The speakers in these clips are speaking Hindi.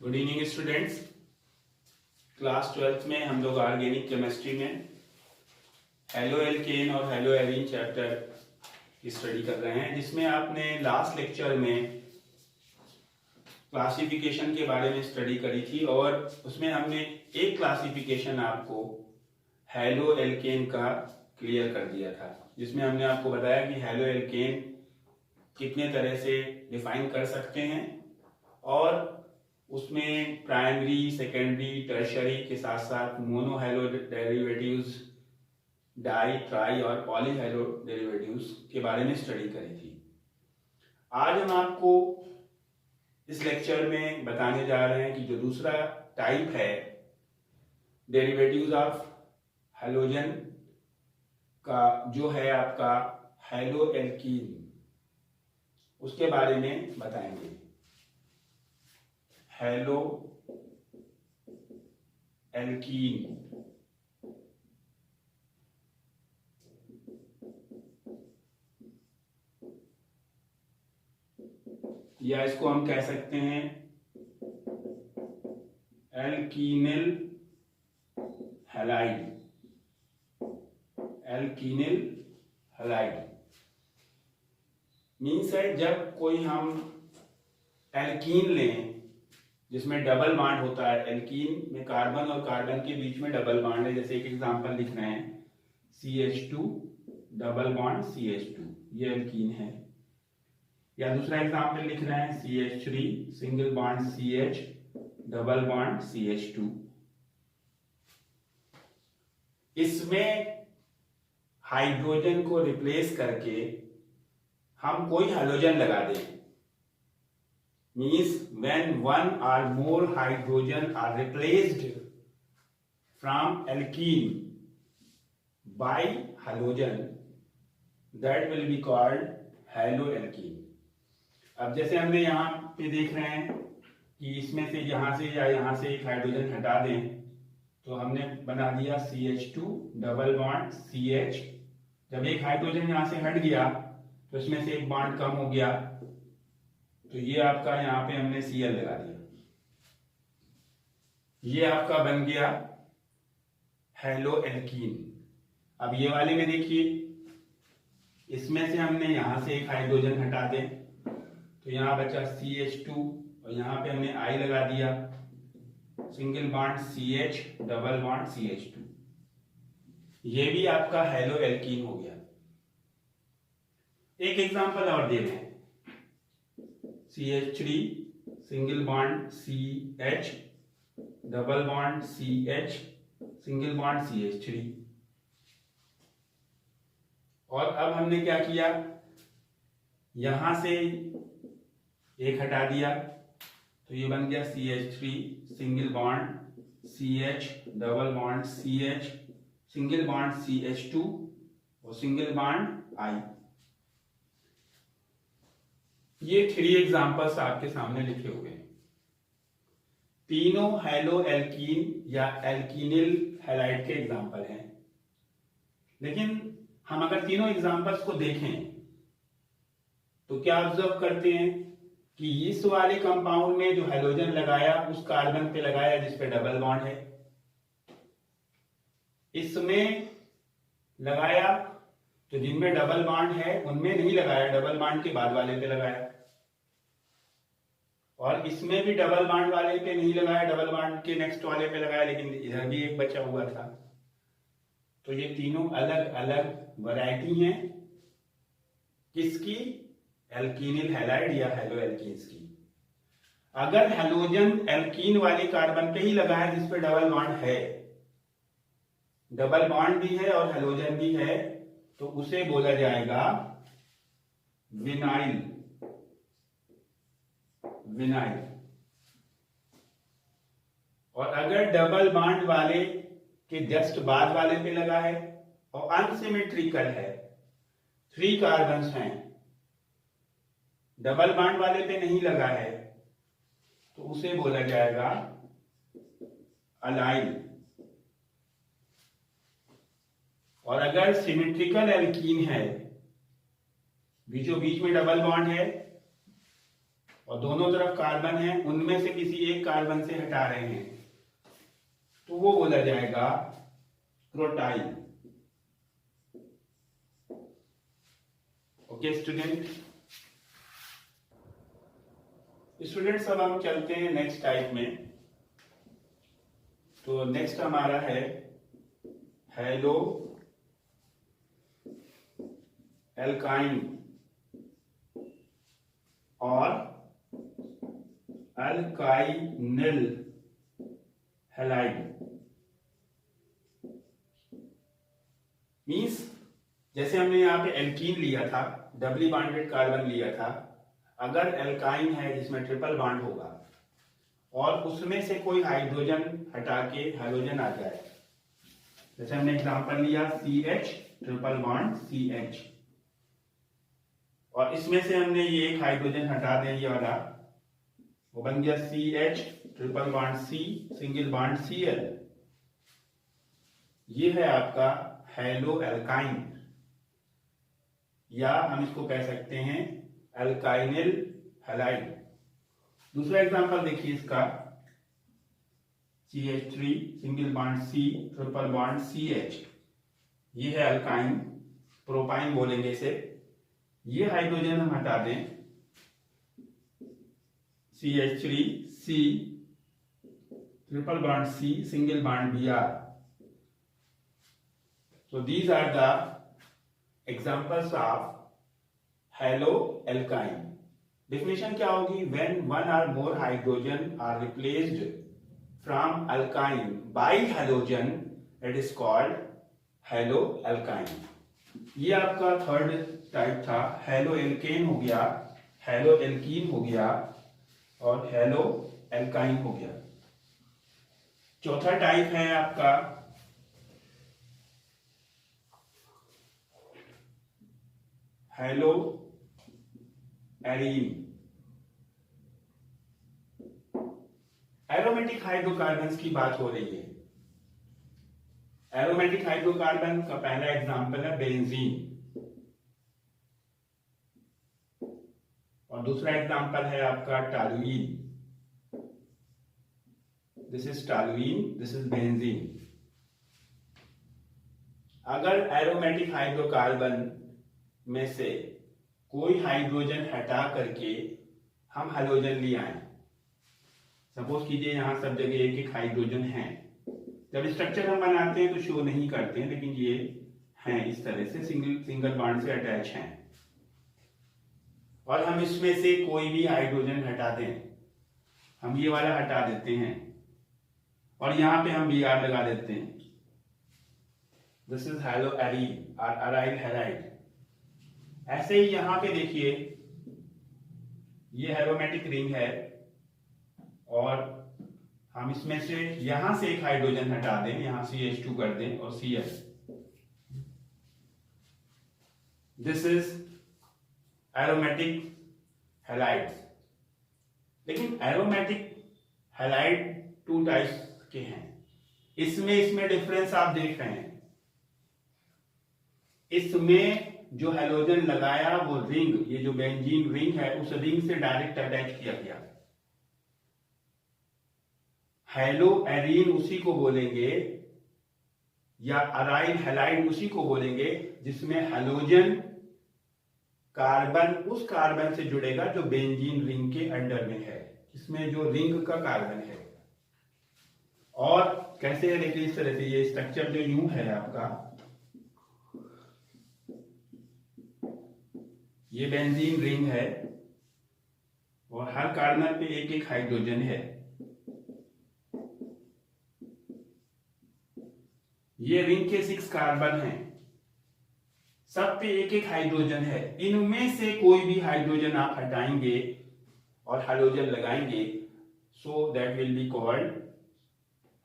Good evening students. Class 12th में हम लोग ऑर्गेनिक केमिस्ट्री में हेलो एल्केन और हेलो एरीन चैप्टर की स्टडी कर रहे हैं, जिसमें आपने लास्ट लेक्चर में क्लासिफिकेशन के बारे में स्टडी करी थी और उसमें हमने एक क्लासिफिकेशन आपको हेलो एल्केन का क्लियर कर दिया था, जिसमें हमने आपको बताया कि हेलो एल्केन कितने तरह से डिफाइन कर सकते हैं और उसमें प्राइमरी, सेकेंडरी, टर्शरी के साथ साथ mono halo derivatives, di, tri और पॉली हेलो डेरिवेटिव्स के बारे में स्टडी करी थी। आज हम आपको इस लेक्चर में बताने जा रहे हैं कि जो दूसरा टाइप है डेरिवेटिव्स ऑफ हेलोजन का, जो है आपका हेलो एल्कीन, उसके बारे में बताएंगे। हेलो एल्कीन या इसको हम कह सकते हैं एल्कीनिल हैलाइड। एल्कीनिल हैलाइड मीन्स है जब कोई हम एल्कीन लें जिसमें डबल बॉन्ड होता है। एल्कीन में कार्बन और कार्बन के बीच में डबल बॉन्ड है। जैसे एक एग्जांपल लिख रहे हैं CH2 डबल बॉन्ड CH2, ये एल्कीन है। या दूसरा एग्जांपल लिख रहे हैं CH3 single bond CH double bond CH2। इसमें हाइड्रोजन को रिप्लेस करके हम कोई हैलोजन लगा दें, means when one or more hydrogen are replaced from alkene by halogen, that will be called haloalkene। अब जैसे हमने यहाँ पे देख रहे हैं कि इसमें से यहाँ से या यहाँ से एक हाइड्रोजन हटा दें तो हमने बना दिया CH2 डबल बॉन्ड CH। जब एक हाइड्रोजन यहाँ से हट गया तो इसमें से एक बॉन्ड कम हो गया, तो ये आपका यहाँ पे हमने Cl लगा दिया, ये आपका बन गया हेलो एल्कीन। अब ये वाले में देखिए, इसमें से हमने यहां से एक हाइड्रोजन हटा दें तो यहाँ बचा CH2 और यहाँ पे हमने I लगा दिया, single bond CH double bond CH2, ये भी आपका हेलो एल्कीन हो गया। एक एग्जांपल और दे रहे हैं, CH3 single bond CH double bond CH single bond CH3। और अब हमने क्या किया, यहां से एक हटा दिया तो ये बन गया CH3 single bond CH double bond CH single bond CH2 और सिंगल बॉन्ड I। ये 3 एग्जांपल्स आपके सामने लिखे हुए हैं। तीनों हेलो एल्कीन या एल्कीनिल हैलाइड के एग्जांपल हैं। लेकिन हम अगर तीनों एग्जांपल्स को देखें तो क्या ऑब्जर्व करते हैं कि इस वाले कंपाउंड में जो हेलोजन लगाया उस कार्बन पे लगाया जिस पे डबल बॉन्ड है, इसमें लगाया तो जिनमें डबल बॉन्ड है उनमें नहीं लगाया, डबल बॉन्ड के बाद वाले पे लगाया। और इसमें भी डबल बॉन्ड वाले पे नहीं लगाया, डबल बॉन्ड के नेक्स्ट वाले पे लगाया, लेकिन इधर भी एक बचा हुआ था। तो ये तीनों अलग अलग वैरायटी हैं किसकी, एल्कीनिल हैलाइड या हेलो एल्कीन्स की। अगर हैलोजन एल्कीन वाली कार्बन पे ही लगा है जिस पे डबल बॉन्ड है, डबल बॉन्ड भी है और हैलोजन भी है, तो उसे बोला जाएगा विनाइल। विनाइल। और अगर डबल बॉन्ड वाले के जस्ट बाद वाले पे लगा है और अनसिमेट्रिकल है, 3 कार्बन्स हैं, डबल बॉन्ड वाले पे नहीं लगा है, तो उसे बोला जाएगा अलाइल। और अगर सिमेट्रिकल एल्कीन है, बीचों बीच में डबल बॉन्ड है और दोनों तरफ कार्बन है, उनमें से किसी एक कार्बन से हटा रहे हैं तो वो बोला जाएगा क्रोटाइल। ओके स्टूडेंट, अब हम चलते हैं नेक्स्ट टाइप में। तो नेक्स्ट हमारा है हैलो एल्काइन और अल्काइनिल हैलाइड। मींस जैसे हमने यहाँ पे एल्कीन लिया था, डबली बॉन्डेड कार्बन लिया था, अगर एल्काइन है जिसमें ट्रिपल बॉन्ड होगा और उसमें से कोई हाइड्रोजन हटा के हाइड्रोजन आ जाए, जैसे हमने एग्जांपल लिया CH ट्रिपल बॉन्ड CH, और इसमें से हमने ये एक हाइड्रोजन हटा दें, ये वाला, वो बन गया CH triple bond C single bond Cl। ये है आपका हैलो एल्काइन, या हम इसको कह सकते हैं एल्काइनिल हैलाइड। दूसरा एग्जांपल देखिए इसका, CH3 single bond C triple bond CH, ये है अल्काइन, प्रोपाइन बोलेंगे इसे। ये हाइड्रोजन हम हटा दें, CH3 C triple bond C single bond Br। So these are the examples of hello alkyne. Definition क्या होगी? when one or more hydrogen are replaced from alkyne by halogen, it is called hello alkyne. ये आपका थर्ड टाइप था। हैलो एल्केन हो गया, हैलो एल्कीन हो गया और हैलो एल्काइन हो गया। चौथा टाइप है आपका हैलो एरीन। एरोमेटिक हाइड्रोकार्बन्स की बात हो रही है। एरोमेटिक हाइड्रोकार्बन का पहला एग्जांपल है बेंजीन, और दूसरा एग्जांपल है आपका toluene. This is toluene, this is benzene. अगर एरोमेटिक हाइड्रोकार्बन में से कोई हाइड्रोजन हटा करके हम हाइड्रोजन ले आए, सपोज कीजिए यहां सब जगह एक एक हाइड्रोजन है, जब स्ट्रक्चर हम बनाते हैं तो शो नहीं करते हैं, लेकिन ये हैं इस तरह से सिंगल बॉन्ड से अटैच हैं, और हम इसमें से कोई भी हाइड्रोजन हटा दें, हम ये वाला हटा देते हैं और यहां पे हम Br लगा देते हैं, दिस इज हैलो एरीन और अराइल हैलाइड। ऐसे ही यहां पे देखिए ये एरोमेटिक रिंग है और हम इसमें से यहां से एक हाइड्रोजन हटा दें, यहां CH2 कर दें और Cl, this is aromatic halide. लेकिन एरोमेटिक हैलाइड टू टाइप्स के हैं। इसमें डिफरेंस आप देख रहे हैं, इसमें जो हैलोजन लगाया वो रिंग, ये जो बेंजीन रिंग है उस रिंग से डायरेक्ट अटैच किया गया। हैलो एरीन उसी को बोलेंगे या अराइल हैलाइड उसी को बोलेंगे जिसमें हैलोजन कार्बन उस कार्बन से जुड़ेगा जो बेंजीन रिंग के अंडर में है, इसमें जो रिंग का कार्बन है। और कैसे है देखिए इस तरह से, ये स्ट्रक्चर जो यूं है आपका, ये बेंजीन रिंग है और हर कार्बन पे एक एक हाइड्रोजन है। ये रिंग के 6 कार्बन हैं, सब पे एक एक हाइड्रोजन है। इनमें से कोई भी हाइड्रोजन आप हटाएंगे और हाइड्रोजन लगाएंगे, so that will be called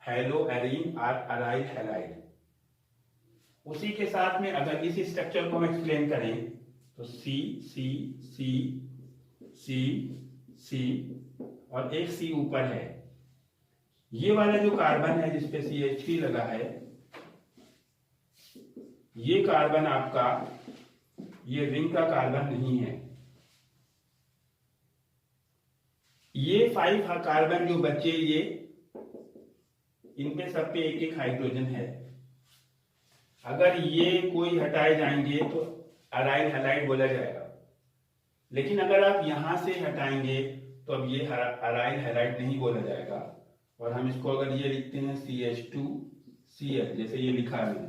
hello arene और अराइल हैलाइड। उसी के साथ में अगर इस स्ट्रक्चर को हम एक्सप्लेन करें तो C C C C C और एक C ऊपर है। ये वाला जो कार्बन है जिसपे CH3 लगा है, ये कार्बन आपका ये रिंग का कार्बन नहीं है, ये 5 कार्बन जो बचे, ये इन पे सब पे एक एक हाइड्रोजन है। अगर ये कोई हटाए जाएंगे तो अराइल हैलाइड बोला जाएगा, लेकिन अगर आप यहां से हटाएंगे तो अब ये अराइल हैलाइड नहीं बोला जाएगा। और हम इसको अगर ये लिखते हैं CH2Cl, जैसे ये लिखा है मैंने,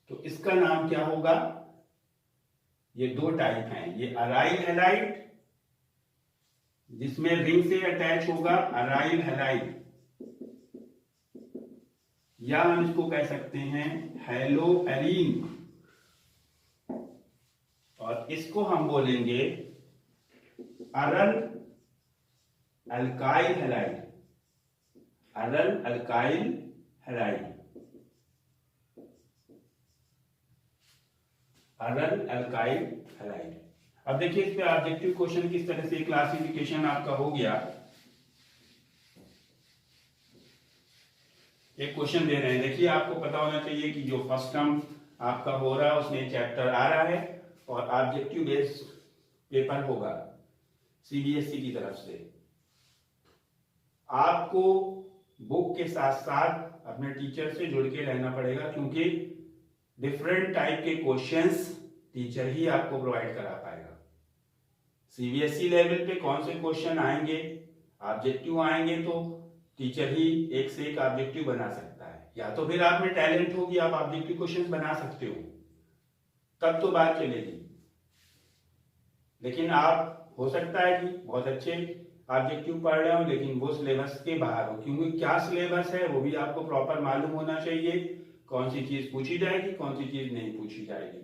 तो इसका नाम क्या होगा? ये दो टाइप हैं, ये अराइल हैलाइड जिसमें रिंग से अटैच होगा अराइल हैलाइड, या हम इसको कह सकते हैं हैलो एलीन, और इसको हम बोलेंगे अरल alkyl halide, अरल alkyl halide, अरल alkyl halide. अब देखिए इस पे ऑब्जेक्टिव क्वेश्चन किस तरह से क्लासिफिकेशन आपका हो गया। एक क्वेश्चन दे रहे हैं, देखिए आपको पता होना चाहिए कि जो फर्स्ट टर्म आपका हो रहा है उसमें चैप्टर आ रहा है और ऑब्जेक्टिव बेस्ड पेपर होगा CBSE की तरफ से। आपको बुक के साथ साथ अपने टीचर से जुड़ के रहना पड़ेगा, क्योंकि डिफरेंट टाइप के क्वेश्चंस टीचर ही आपको प्रोवाइड करा पाएगा। CBSE लेवल पे कौन से क्वेश्चन आएंगे, ऑब्जेक्टिव आएंगे, तो टीचर ही एक से एक ऑब्जेक्टिव बना सकता है। या तो फिर आप में टैलेंट होगी, आप ऑब्जेक्टिव क्वेश्चंस बना सकते हो, तब तो बात चलेगी। लेकिन आप हो सकता है कि बहुत अच्छे ऑब्जेक्टिव पढ़ रहे हो लेकिन वो सिलेबस के बाहर हो, क्योंकि क्या सिलेबस है वो भी आपको प्रॉपर मालूम होना चाहिए, कौन सी चीज पूछी जाएगी, कौन सी चीज नहीं पूछी जाएगी।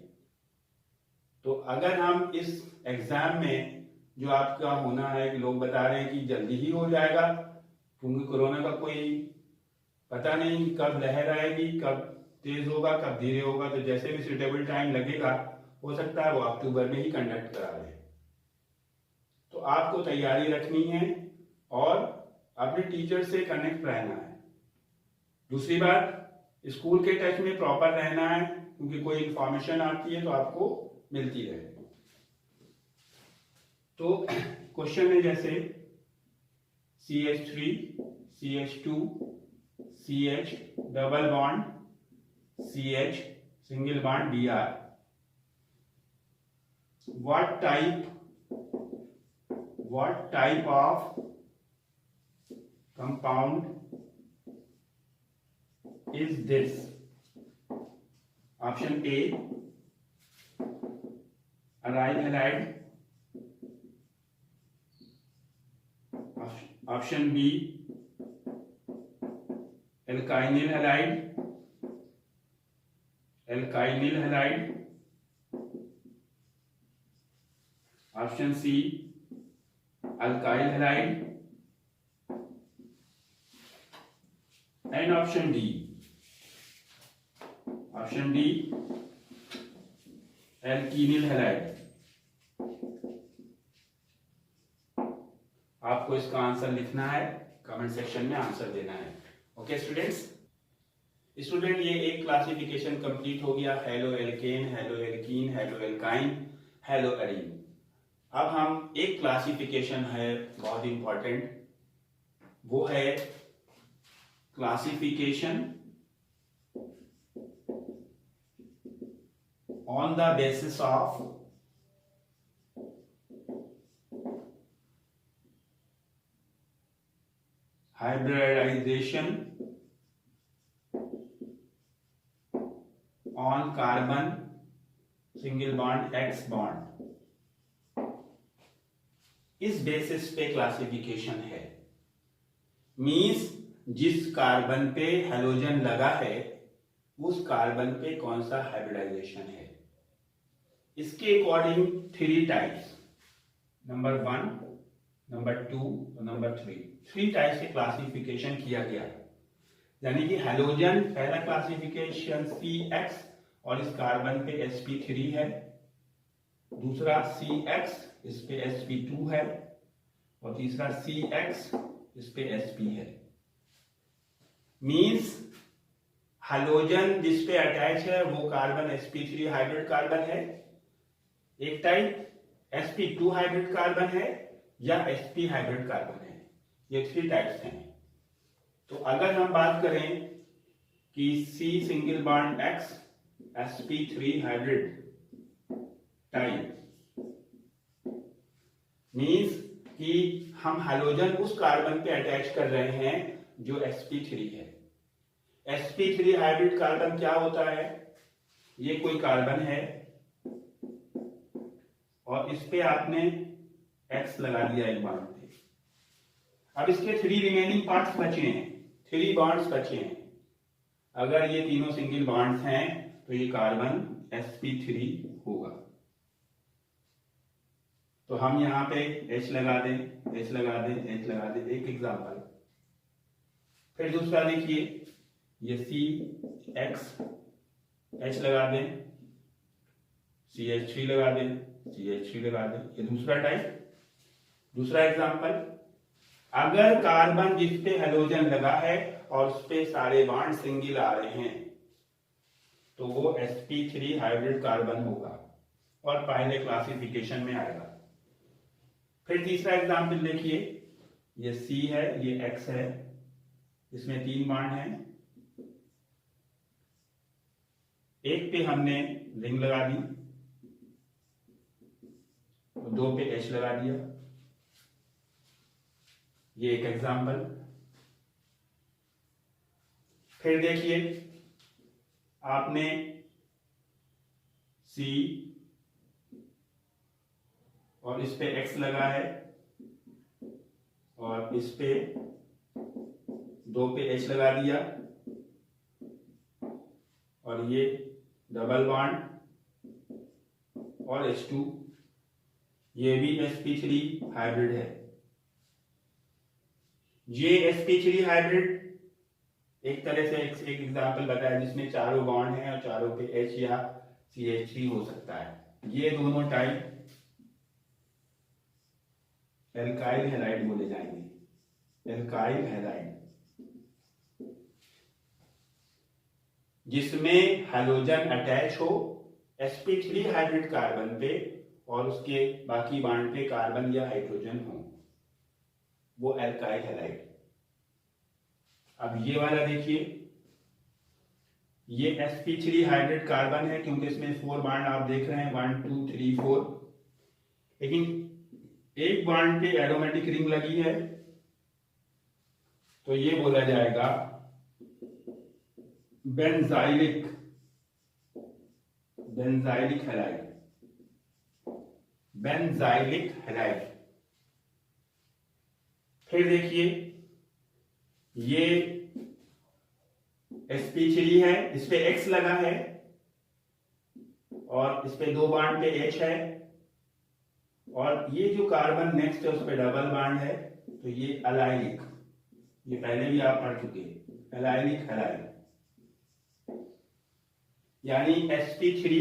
तो अगर हम इस एग्जाम में जो आपका होना है, कि लोग बता रहे हैं कि जल्दी ही हो जाएगा, क्योंकि कोरोना का कोई पता नहीं कब लहर आएगी, कब तेज होगा, कब धीरे होगा, तो जैसे भी सुटेबल टाइम लगेगा हो सकता है वो अक्टूबर में ही कंडक्ट करा रहे। तो आपको तैयारी रखनी है और अपने टीचर से कनेक्ट रहना है। दूसरी बात, स्कूल के टच में प्रॉपर रहना है, क्योंकि कोई इंफॉर्मेशन आती है तो आपको मिलती रहे। तो क्वेश्चन है जैसे CH3 CH2 CH double bond CH single bond Br, what type of compound is this? Option A aryl halide, option B alkynyl halide, option C alkyl halide, and option D alkenyl halide। आपको इसका आंसर लिखना है, कमेंट सेक्शन में आंसर देना है। ओके स्टूडेंट्स, ये एक क्लासिफिकेशन कंप्लीट हो गया, halo alkane, hello alkene, hello alkyne, hello arene. अब हम एक क्लासिफिकेशन है बहुत इंपॉर्टेंट, वो है classification on the basis of hybridization on carbon single bond X bond। इस बेसिस पे क्लासिफिकेशन है, मींस जिस कार्बन पे हेलोजन लगा है उस कार्बन पे कौन सा हाइब्रिडाइजेशन है। इसके अकॉर्डिंग 3 टाइप्स, नंबर 1, नंबर 2 और नंबर 3 टाइप से क्लासिफिकेशन किया गया। यानी कि हेलोजन पहला क्लासिफिकेशन CX और इस कार्बन पे sp3 है, दूसरा CX इस पे sp2 है, और तीसरा CX इस पे sp है। मींस हेलोजन जिस पे अटैच है वो कार्बन sp3 हाइब्रिड कार्बन है एक टाइप, sp2 हाइब्रिड कार्बन है या sp हाइब्रिड कार्बन है। ये 3 टाइप्स हैं। तो अगर हम बात करें कि C single bond X sp3 hybrid type means कि हम हाइड्रोजन उस कार्बन पे अटैच कर रहे हैं जो sp3 है। sp3 हाइब्रिड कार्बन क्या होता है? ये कोई कार्बन है और इस पे आपने X लगा दिया एक बॉन्ड पे। अब इसके 3 रिमेनिंग पार्ट्स बचे हैं, 3 बॉन्ड्स बचे हैं। अगर ये तीनों सिंगल बॉन्ड्स हैं तो ये कार्बन sp3 होगा। तो हम यहाँ पे H लगा दें, H लगा दें, H लगा दें, एक एग्जांपल। फिर दूसरा देखिए, ये CX H लगा दें, CH3 लगा दें, CH3 लगा दें, ये दूसरा टाइप। दूसरा एग्जांपल, अगर कार्बन जिस पे हेलोजन लगा है और उस पे सारे बॉन्ड सिंगल आ रहे हैं तो वो sp3 हाइब्रिड कार्बन होगा और पहले क्लासिफिकेशन में आएगा। फिर तीसरा एग्जांपल देखिए, ये C है, ये X है, इसमें 3 बॉन्ड हैं। एक पे हमने रिंग लगा दी, 2 पे H लगा दिया, ये एक एग्जांपल। फिर देखिए, आपने C और इस पे X लगा है और इस पे 2 पे H लगा दिया और ये डबल बॉन्ड और H2, ये भी sp3 हाइब्रिड है। ये sp3 हाइब्रिड एक तरह से एक एग्जांपल बताया जिसमें चारों बॉन्ड हैं और चारों पे H या CH3 हो सकता है। ये दोनों टाइप एल्काइल हैलाइड बोले जाएंगे, एल्काइल हैलाइड, जिसमें हाइड्रोजन अटैच हो sp3 हाइब्रिड कार्बन पे और उसके बाकी बॉन्ड पे कार्बन या हाइड्रोजन हो, वो एल्काइल हैलाइड। अब ये वाला देखिए, ये sp3 हाइब्रिड कार्बन है क्योंकि इसमें 4 बॉन्ड आप देख रहे हैं, 1 2 3 4, लेकिन एक बॉन्ड पे एरोमेटिक रिंग लगी है तो ये बोला जाएगा benzylic, benzylic halide, benzylic halide. फिर देखिए, ये sp3 है, इस पे X लगा है और इस पे 2 बॉन्ड पे H है और ये जो कार्बन नेक्स्ट है उस पे डबल बॉन्ड है तो ये अलाइलिक, ये पहले भी आप पढ़ चुके हैं, अलाइलिक हैलाइड। यानी sp3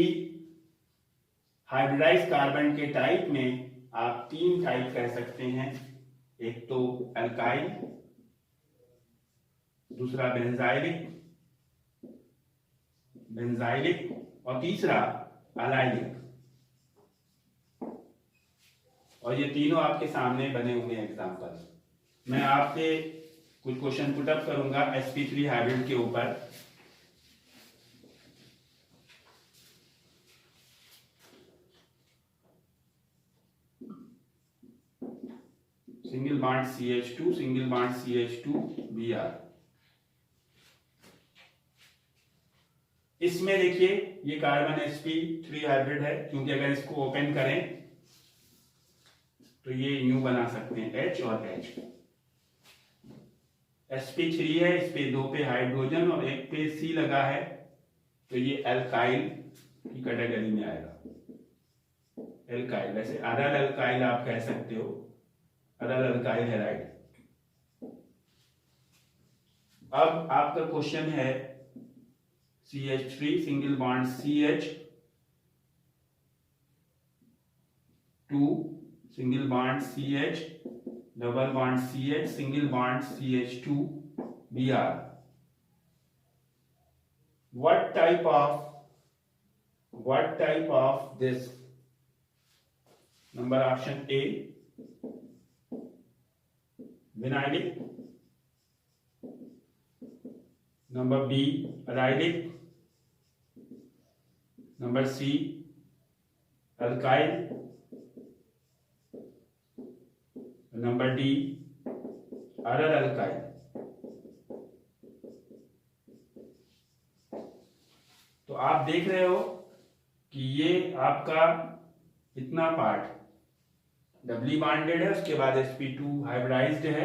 हाइब्रिडाइज कार्बन के टाइप में आप 3 टाइप कह सकते हैं, एक तो अल्काइल, दूसरा बेंजाइलिक, बेंजाइलिक और तीसरा अलाइलिक। और ये तीनों आपके सामने बने हुए हैं एग्जांपल। मैं आपसे कुछ क्वेश्चन पुट अप करूंगा sp3 हाइब्रिड के ऊपर। Single bond CH2, single bond CH2 Br। इसमें देखिए ये कार्बन sp3 हाइब्रिड है क्योंकि अगर इसको ओपन करें तो ये यूं बना सकते हैं H और H। sp3 है, इस पे 2 पे हाइड्रोजन और एक पे C लगा है तो ये एल्काइल की कैटेगरी में आएगा। एल्काइल, वैसे अदर एल्काइल आप कह सकते हो, अदर एल्काइल हैलाइड। अब आपका क्वेश्चन है CH3 single bond CH, 2 single bond CH, double bond CH, single bond CH2 Br। what type of this number option a vinylic, number b allylic, number c alkyl, number d aryl alkyl. तो आप देख रहे हो कि ये आपका इतना पार्ट डबली बॉन्डेड है, उसके बाद sp2 हाइब्रिडाइज्ड है,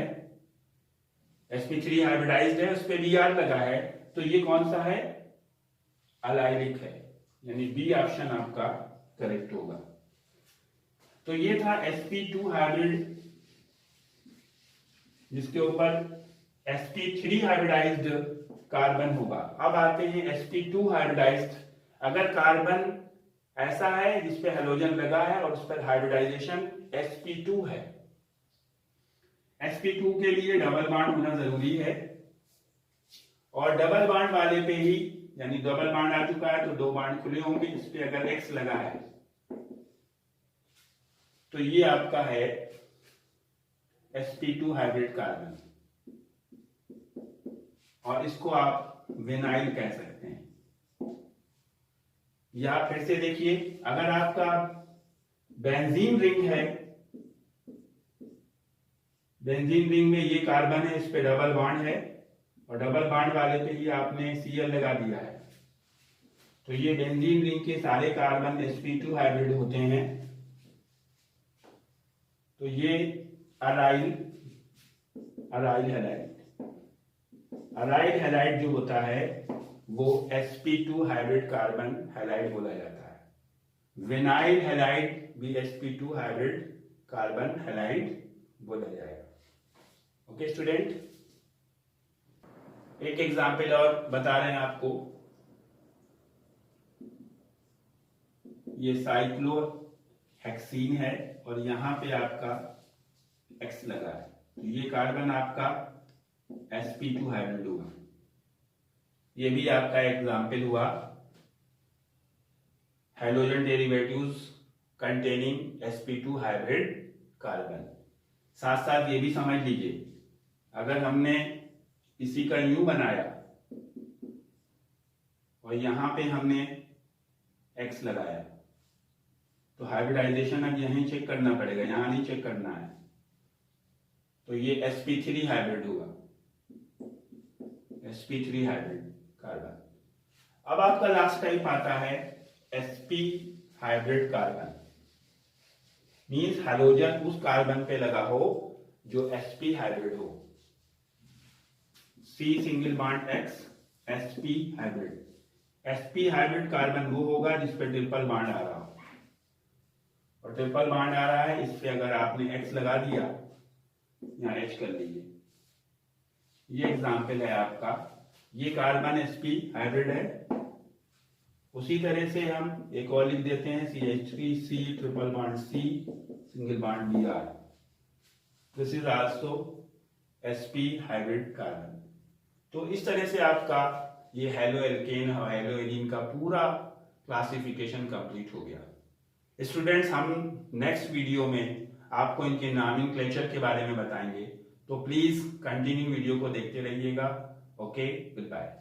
sp3 हाइब्रिडाइज्ड है, उस पे Br लगा है, तो ये कौन सा है? अलाइलिक है, यानी बी ऑप्शन आपका करेक्ट होगा। तो ये था sp2 हाइब्रिड, जिसके ऊपर sp3 हाइब्रिडाइज्ड कार्बन होगा। अब आते हैं sp2 हाइब्रिडाइज्ड। अगर कार्बन ऐसा है जिसपे हेलोजन लगा है और उस पर हाइब्रिडाइजेशन sp2 है, sp2 के लिए डबल बॉन्ड होना जरूरी है, और डबल बॉन्ड वाले पे ही, यानी डबल बॉन्ड आ चुका है तो दो बॉन्ड खुले होंगे, इस पे अगर X लगा है तो ये आपका है sp2 हाइब्रिड कार्बन, और इसको आप विनाइल कह सकते हैं। या फिर से देखिए, अगर आपका बेंजीन रिंग है, बेंजीन रिंग में ये कार्बन है, इस पे डबल बॉन्ड है, और डबल बॉन्ड वाले पे ही आपने Cl लगा दिया है, तो ये बेंजीन रिंग के सारे कार्बन sp2 हाइब्रिड होते हैं। तो ये अराइल हैलाइड, अराइल हैलाइड जो होता है वो sp2 हाइब्रिड कार्बन हैलाइड बोला जाता है। विनाइल हैलाइड भी sp2 हाइब्रिड कार्बन हैलाइड बोला जाएगा। ओके स्टूडेंट, एक एग्जाम्पल और बता रहे हैं आपको। ये साइक्लोहेक्सीन है और यहां पे आपका X लगा है, तो ये कार्बन आपका sp2 हाइब्रिड होगा। ये भी आपका एग्जाम्पल हुआ halogen derivatives containing sp2 hybrid carbon. साथ साथ ये भी समझ लीजिए, अगर हमने इसी का U बनाया और यहां पे हमने X लगाया, तो हाइब्रिडाइजेशन अब यहीं चेक करना पड़ेगा, यहां नहीं चेक करना है, तो ये sp3 हाइब्रिड होगा, sp3 हाइब्रिड कार्बन। अब आपका लास्ट टाइप आता है sp hybrid carbon, means halogen उस कार्बन पे लगा हो जो sp हाइब्रिड हो। C single bond X sp hybrid. sp hybrid carbon वो होगा जिस पे ट्रिपल बॉन्ड आ रहा हो, और ट्रिपल बॉन्ड आ रहा है, इस पे अगर आपने X लगा दिया, यहाँ H कर लीजिए। ये एग्जाम्पल है आपका, ये कार्बन sp हाइब्रिड है। उसी तरह से हम एक और लिख देते हैं CH3C triple bond C single bond Br। This is also sp hybrid carbon. तो इस तरह से आपका ये हेलो एल्केन और हेलो एलीन का पूरा क्लासिफिकेशन कंप्लीट हो गया। स्टूडेंट्स, हम नेक्स्ट वीडियो में आपको इनके नॉमेनक्लेचर के बारे में बताएंगे, तो प्लीज कंटिन्यू वीडियो को देखते रहिएगा। Okay, good bye.